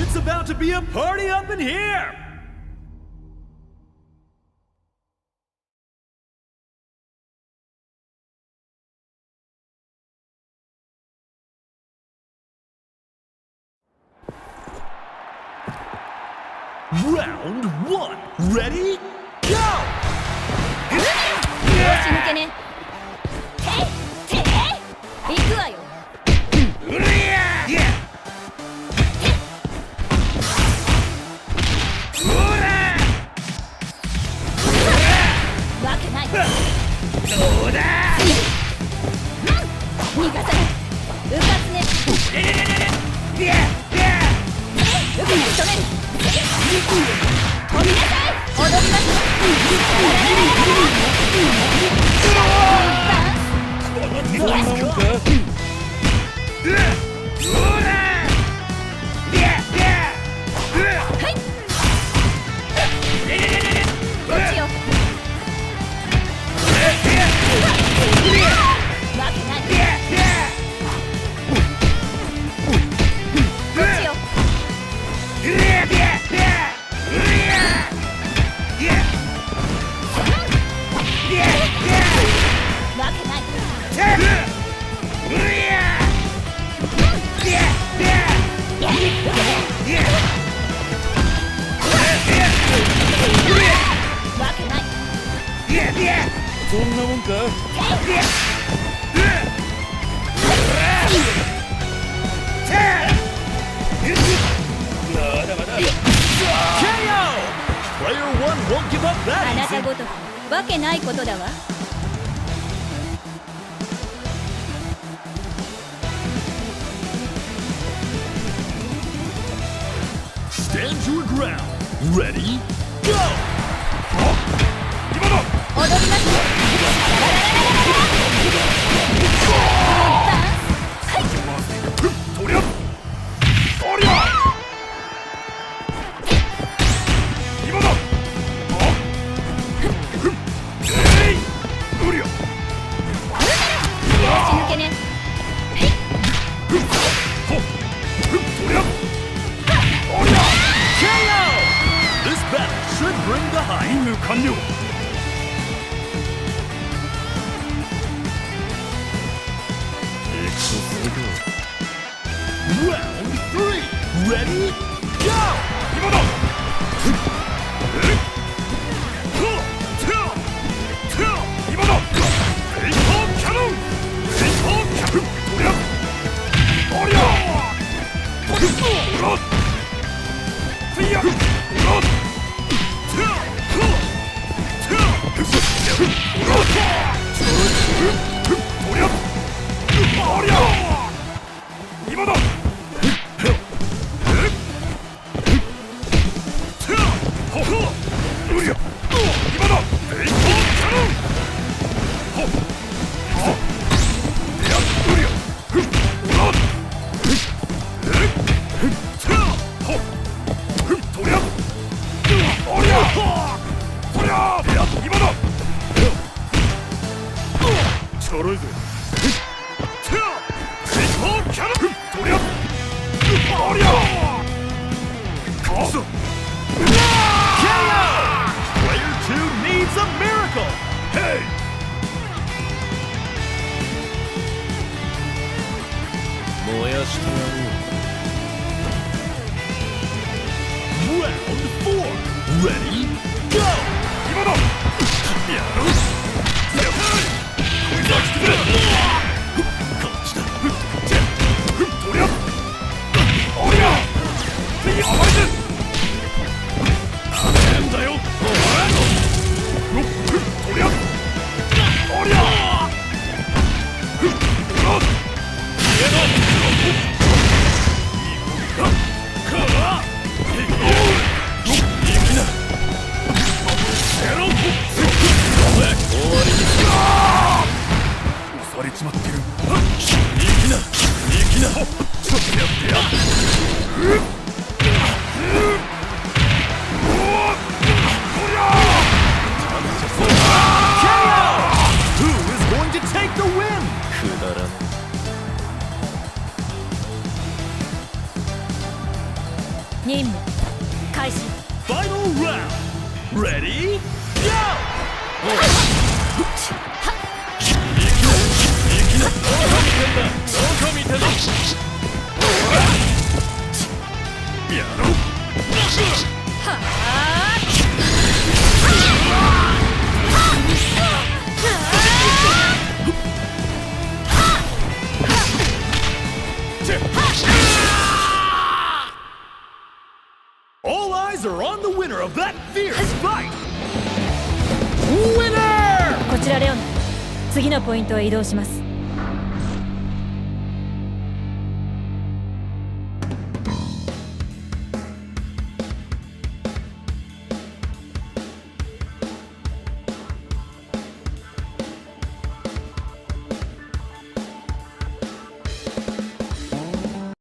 It's about to be a party up in here! Round 1, ready, go! よし抜けね。行くわよ。うりゃ！わけない。どうだ！逃がさない。うかつね。受け止める。飛びなさい。踊りますよ。そんなもんか？まだまだ。KO! Player 1 won't give up あ that なた easy. ごとくわけないことだわ。Stand your ground. Ready, go! 今だ！踊りますよ。とりゃ！とりゃ！今だ！うりゃ！足抜けね。とりゃ！KO! This battle should bring the high. 任務完了。Round 3, ready, go! 今だ！今だ！フェイトキャノン！フェイトキャノン！とりゃ！とりゃ！いや！今だ！ちょろいぜ。燃やしてやろう。Round 4, ready, go! 今だ！やろう！こっちだ！とりゃ！おりゃ！暴れて！なんだよ！とりゃ！おりゃ！任務開始。 Final round. Ready? Go! やろう。はAll eyes are on the winner of that fierce fight. Winner! こちらレオナ、次のポイントへ移動します。